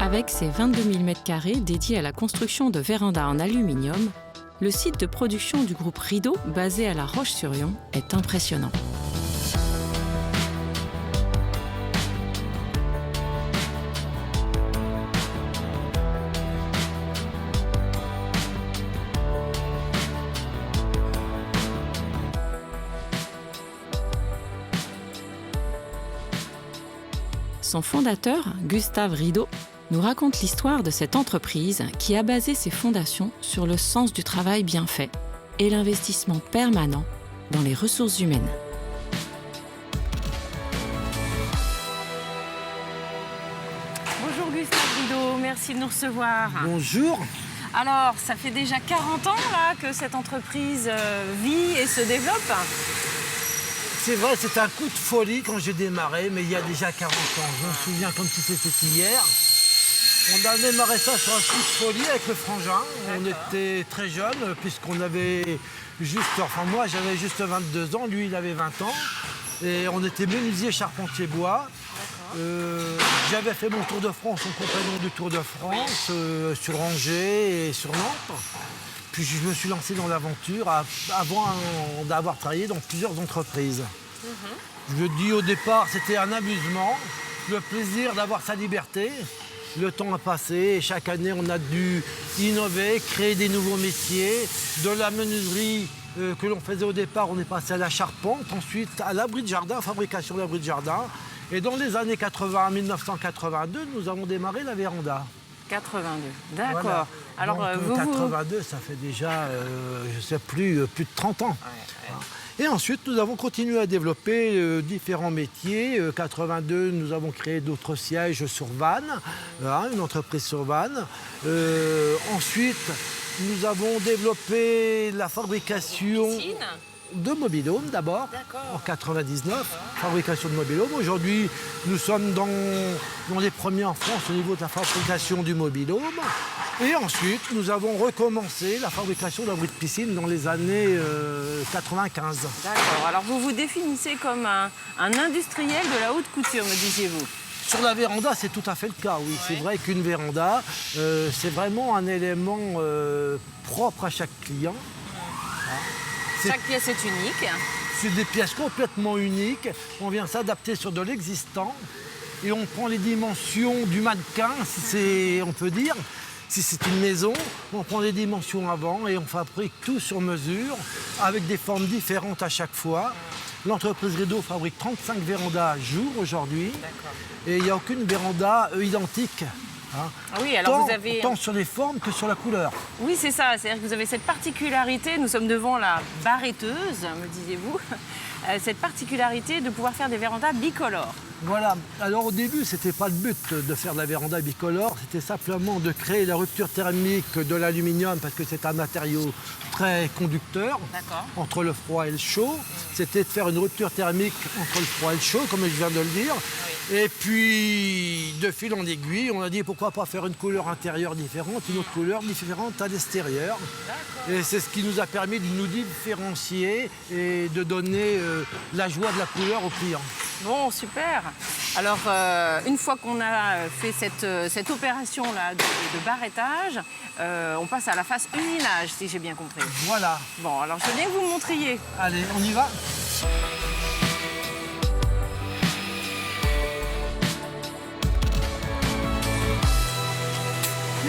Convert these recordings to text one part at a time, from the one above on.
Avec ses 22 000 m² dédiés à la construction de vérandas en aluminium, le site de production du groupe Rideau, basé à La Roche-sur-Yon, est impressionnant. Son fondateur, Gustave Rideau, nous raconte l'histoire de cette entreprise qui a basé ses fondations sur le sens du travail bien fait et l'investissement permanent dans les ressources humaines. Bonjour Gustave Rideau, merci de nous recevoir. Bonjour. Alors, ça fait déjà 40 ans là, que cette entreprise vit et se développe. C'est vrai, c'était un coup de folie quand j'ai démarré, mais il y a déjà 40 ans. Je me souviens comme si c'était hier. On a démarré ça sur un coup de folie avec le frangin. On était très jeunes, puisqu'on avait moi j'avais juste 22 ans, lui il avait 20 ans. Et on était menuisier, charpentier bois. J'avais fait mon Tour de France en compagnon du Tour de France, sur Angers et sur Nantes. Puis je me suis lancé dans l'aventure avant d'avoir travaillé dans plusieurs entreprises. Je le dis au départ, c'était un amusement, le plaisir d'avoir sa liberté. Le temps a passé et chaque année, on a dû innover, créer des nouveaux métiers. De la menuiserie que l'on faisait au départ, on est passé à la charpente, ensuite à l'abri de jardin, fabrication d'abri de jardin. Et dans les années 80, 1982, nous avons démarré la véranda. 82, d'accord. Voilà. Alors, donc, 82, ça fait déjà, je ne sais plus de 30 ans. Et ensuite, nous avons continué à développer différents métiers. 82, nous avons créé d'autres sièges sur Vannes, une entreprise sur Vannes. Ensuite, nous avons développé la fabrication de mobil-home d'abord, en 99, fabrication de mobil-home. Aujourd'hui, nous sommes dans les premiers en France au niveau de la fabrication du mobil-home. Et ensuite, nous avons recommencé la fabrication d'abris de piscine dans les années 95. D'accord. Alors, vous vous définissez comme un industriel de la haute couture, me disiez-vous? Sur la véranda, c'est tout à fait le cas, oui. Ouais. C'est vrai qu'une véranda, c'est vraiment un élément propre à chaque client. Chaque pièce est unique. C'est des pièces complètement uniques. On vient s'adapter sur de l'existant et on prend les dimensions du mannequin, on peut dire. Si c'est une maison, on prend les dimensions avant et on fabrique tout sur mesure avec des formes différentes à chaque fois. L'entreprise Rideau fabrique 35 vérandas à jour aujourd'hui. Et il n'y a aucune véranda identique. Ah oui, alors vous avez... Tant sur les formes que sur la couleur. Oui, c'est ça. C'est-à-dire que vous avez cette particularité, nous sommes devant la barretteuse, me disiez-vous, cette particularité de pouvoir faire des vérandas bicolores. Voilà. Alors au début, ce n'était pas le but de faire de la véranda bicolore, c'était simplement de créer la rupture thermique de l'aluminium parce que c'est un matériau très conducteur entre le froid et le chaud. C'était de faire une rupture thermique entre le froid et le chaud, comme je viens de le dire. Oui. Et puis, de fil en aiguille, on a dit pourquoi pas faire une couleur intérieure différente, une autre couleur différente à l'extérieur. Et c'est ce qui nous a permis de nous différencier et de donner la joie de la couleur aux clients. Bon, super. Alors, une fois qu'on a fait cette opération-là de barrettage, on passe à la phase usinage, si j'ai bien compris. Voilà. Bon, alors je veux bien que vous me montriez. Allez, on y va.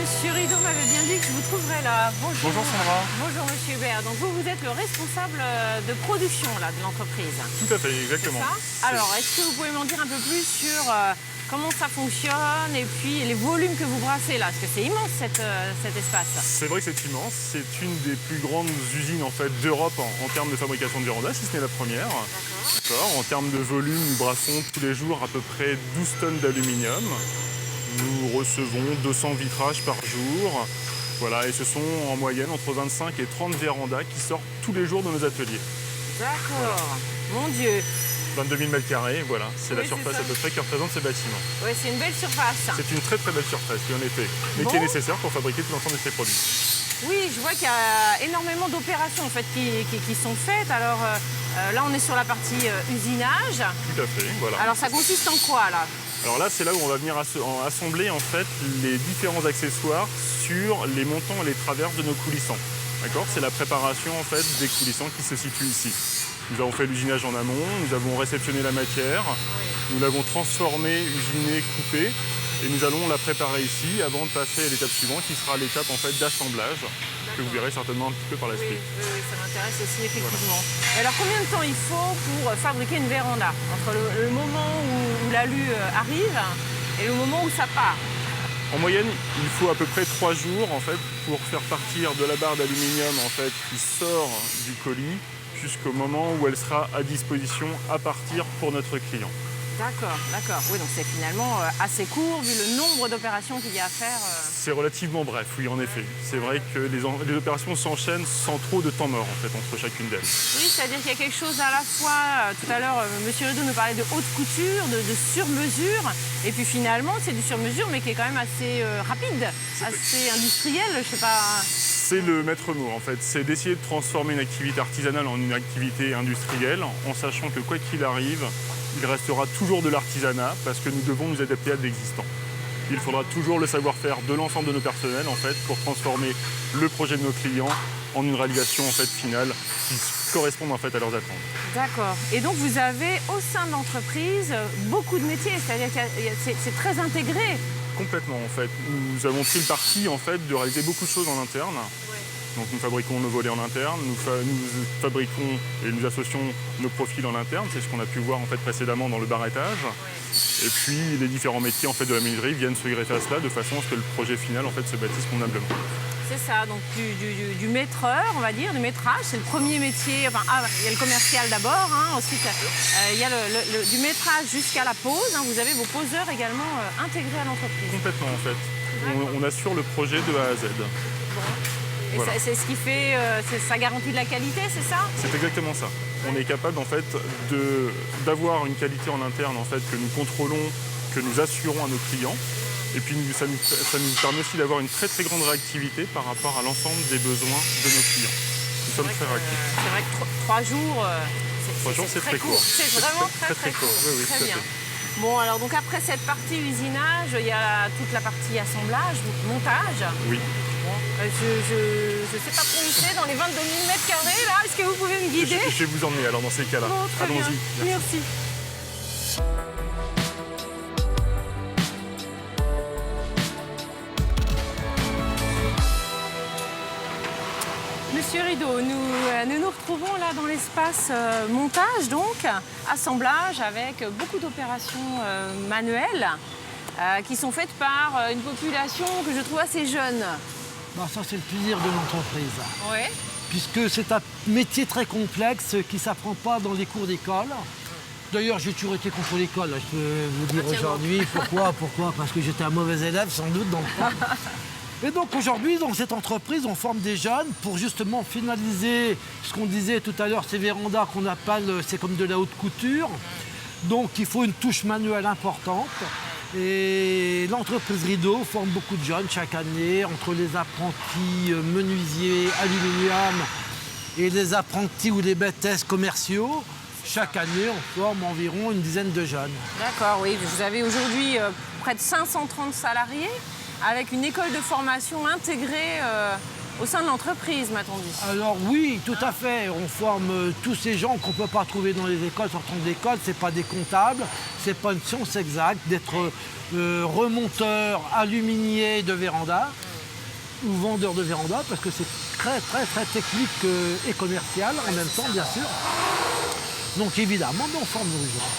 Monsieur Rideau m'avait bien dit que je vous trouverais là. Bonjour. Bonjour Sandra. Bonjour Monsieur Hubert. Donc vous êtes le responsable de production là, de l'entreprise. Tout à fait, exactement. C'est ça. Alors, est-ce que vous pouvez m'en dire un peu plus sur comment ça fonctionne et puis les volumes que vous brassez là? Parce que c'est immense cet espace. C'est vrai que c'est immense. C'est une des plus grandes usines en fait, d'Europe en termes de fabrication de véranda, si ce n'est la première. En termes de volume, nous brassons tous les jours à peu près 12 tonnes d'aluminium. Nous recevons 200 vitrages par jour. Voilà, et ce sont en moyenne entre 25 et 30 vérandas qui sortent tous les jours de nos ateliers. D'accord, mon Dieu. 22 000 m², voilà, c'est la surface à peu près qui représente ces bâtiments. Oui, c'est une belle surface. C'est une très très belle surface, en effet, mais qui est nécessaire pour fabriquer tout l'ensemble de ces produits. Oui, je vois qu'il y a énormément d'opérations en fait, qui sont faites. Alors là, on est sur la partie usinage. Tout à fait, voilà. Alors ça consiste en quoi là? Alors là, c'est là où on va venir assembler en fait les différents accessoires sur les montants et les traverses de nos coulissants. D'accord ? C'est la préparation en fait des coulissants qui se situent ici. Nous avons fait l'usinage en amont, nous avons réceptionné la matière, nous l'avons transformée, usinée, coupée, et nous allons la préparer ici avant de passer à l'étape suivante qui sera l'étape en fait d'assemblage, que vous verrez certainement un petit peu par la suite. Oui, ça m'intéresse aussi effectivement. Voilà. Et alors combien de temps il faut pour fabriquer une véranda entre le moment où l'alu arrive et le moment où ça part? En moyenne, il faut à peu près 3 jours en fait, pour faire partir de la barre d'aluminium en fait, qui sort du colis jusqu'au moment où elle sera à disposition à partir pour notre client. D'accord, d'accord. Oui, donc c'est finalement assez court vu le nombre d'opérations qu'il y a à faire. C'est relativement bref, oui, en effet. C'est vrai que les opérations s'enchaînent sans trop de temps mort en fait, entre chacune d'elles. Oui, c'est-à-dire qu'il y a quelque chose à la fois, tout à l'heure, M. Rideau nous parlait de haute couture, de sur-mesure, et puis finalement, c'est du sur-mesure, mais qui est quand même assez rapide, assez industriel, je sais pas. C'est le maître mot en fait, c'est d'essayer de transformer une activité artisanale en une activité industrielle, en sachant que quoi qu'il arrive, il restera toujours de l'artisanat parce que nous devons nous adapter à l'existant. Il faudra toujours le savoir-faire de l'ensemble de nos personnels en fait, pour transformer le projet de nos clients en une réalisation en fait, finale qui corresponde en fait, à leurs attentes. D'accord. Et donc vous avez au sein de l'entreprise beaucoup de métiers, c'est-à-dire que c'est très intégré. Complètement en fait. Nous avons pris le parti en fait, de réaliser beaucoup de choses en interne. Donc nous fabriquons nos volets en interne, nous fabriquons et nous associons nos profils en interne, c'est ce qu'on a pu voir en fait, précédemment dans le barrettage. Et puis les différents métiers en fait, de la menuiserie viennent se greffer à cela de façon à ce que le projet final en fait, se bâtisse convenablement. C'est ça, donc du maîtreur, on va dire, du métrage, c'est le premier métier. Enfin, il y a le commercial d'abord, hein, ensuite il y a du métrage jusqu'à la pose. Hein, vous avez vos poseurs également intégrés à l'entreprise. Complètement en fait. On assure le projet de A à Z. Bon. Et voilà. C'est ce qui fait, ça garantit de la qualité, c'est ça? C'est exactement ça. On est capable en fait d'avoir une qualité en interne en fait que nous contrôlons, que nous assurons à nos clients. Et puis ça nous permet aussi d'avoir une très très grande réactivité par rapport à l'ensemble des besoins de nos clients. Nous sommes très réactifs. C'est vrai que 3 jours, c'est très court. C'est vraiment très court. Oui, très bien. Bon, alors donc après cette partie usinage, il y a toute la partie assemblage, montage. Oui. Bon, je ne sais pas trop où c'est, dans les 22 000 mètres carrés, là. Est-ce que vous pouvez me guider? Je vais vous emmener alors dans ces cas-là. Bon, allons-y. Merci. Monsieur Rideau, nous nous retrouvons là dans l'espace montage, donc assemblage avec beaucoup d'opérations manuelles qui sont faites par une population que je trouve assez jeune. Ben, ça, c'est le plaisir de l'entreprise. Oui. Puisque c'est un métier très complexe qui ne s'apprend pas dans les cours d'école. D'ailleurs, j'ai toujours été contre l'école, je peux vous dire aujourd'hui. Pourquoi? Parce que j'étais un mauvais élève, sans doute, dans le temps. Et donc aujourd'hui, dans cette entreprise, on forme des jeunes pour justement finaliser ce qu'on disait tout à l'heure, ces vérandas qu'on appelle, c'est comme de la haute couture. Donc il faut une touche manuelle importante. Et l'entreprise Rideau forme beaucoup de jeunes chaque année, entre les apprentis menuisiers, aluminium et les apprentis ou les BTS commerciaux. Chaque année, on forme environ une dizaine de jeunes. D'accord, oui. Vous avez aujourd'hui près de 530 salariés, avec une école de formation intégrée au sein de l'entreprise, m'a-t-on dit. Alors oui, tout à fait. On forme tous ces gens qu'on ne peut pas trouver dans les écoles, sortant de l'école. Ce n'est pas des comptables, ce n'est pas une science exacte d'être remonteur aluminier de véranda ou vendeur de véranda, parce que c'est très technique et commercial en même temps, bien sûr. Donc évidemment, on forme nos gens.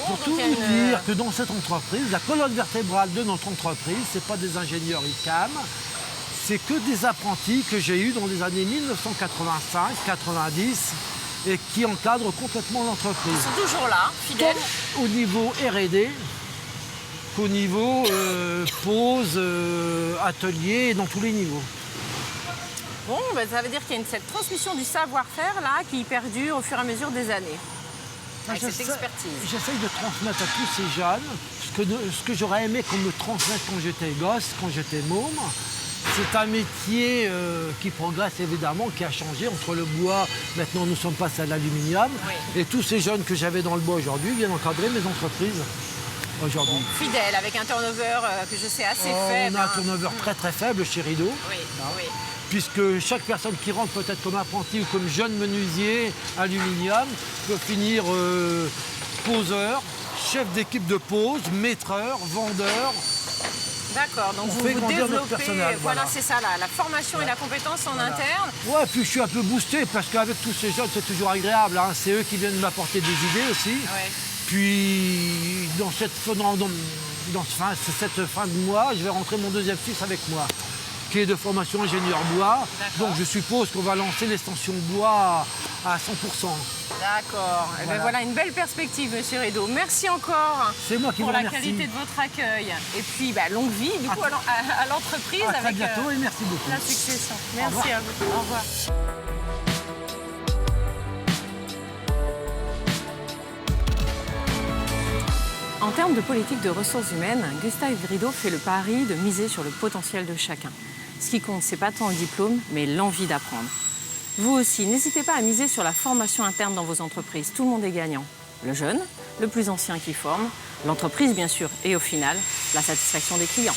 Pour tout vous dire que dans cette entreprise, la colonne vertébrale de notre entreprise, ce n'est pas des ingénieurs ICAM, c'est que des apprentis que j'ai eus dans les années 1985-90 et qui encadrent complètement l'entreprise. Ils sont toujours là, fidèles. Tant au niveau R&D qu'au niveau pause, atelier, dans tous les niveaux. Bon, ben, ça veut dire qu'il y a cette transmission du savoir-faire là qui perdure au fur et à mesure des années. Avec cette expertise. J'essaye de transmettre à tous ces jeunes ce que j'aurais aimé qu'on me transmette quand j'étais gosse, quand j'étais môme. C'est un métier qui progresse évidemment, qui a changé entre le bois. Maintenant, nous sommes passés à l'aluminium. Oui. Et tous ces jeunes que j'avais dans le bois aujourd'hui viennent encadrer mes entreprises. aujourd'hui. Fidèle, avec un turnover que je sais assez faible. On a un turnover très faible chez Rideau. Oui, oui. Puisque chaque personne qui rentre peut-être comme apprenti ou comme jeune menuisier aluminium peut finir poseur, chef d'équipe de pose, maîtreur, vendeur. D'accord, donc On vous fait vous grandir notre développez, personnel, voilà, voilà. c'est ça, la formation et la compétence en interne. Ouais, puis je suis un peu boosté parce qu'avec tous ces jeunes, c'est toujours agréable. Hein. C'est eux qui viennent m'apporter des idées aussi. Ouais. Puis dans cette fin de mois, je vais rentrer mon deuxième fils avec moi, qui est de formation ingénieur bois. Donc je suppose qu'on va lancer l'extension bois à 100%. D'accord. Et ben voilà une belle perspective, Monsieur Rideau. Merci encore C'est moi qui pour vous la remercie. qualité de votre accueil. Et puis longue vie du coup à l'entreprise À très avec bientôt et merci beaucoup. la succession. Merci à vous. Au revoir. En termes de politique de ressources humaines, Gustave Rideau fait le pari de miser sur le potentiel de chacun. Ce qui compte, c'est pas tant le diplôme, mais l'envie d'apprendre. Vous aussi, n'hésitez pas à miser sur la formation interne dans vos entreprises. Tout le monde est gagnant. Le jeune, le plus ancien qui forme, l'entreprise bien sûr, et au final, la satisfaction des clients.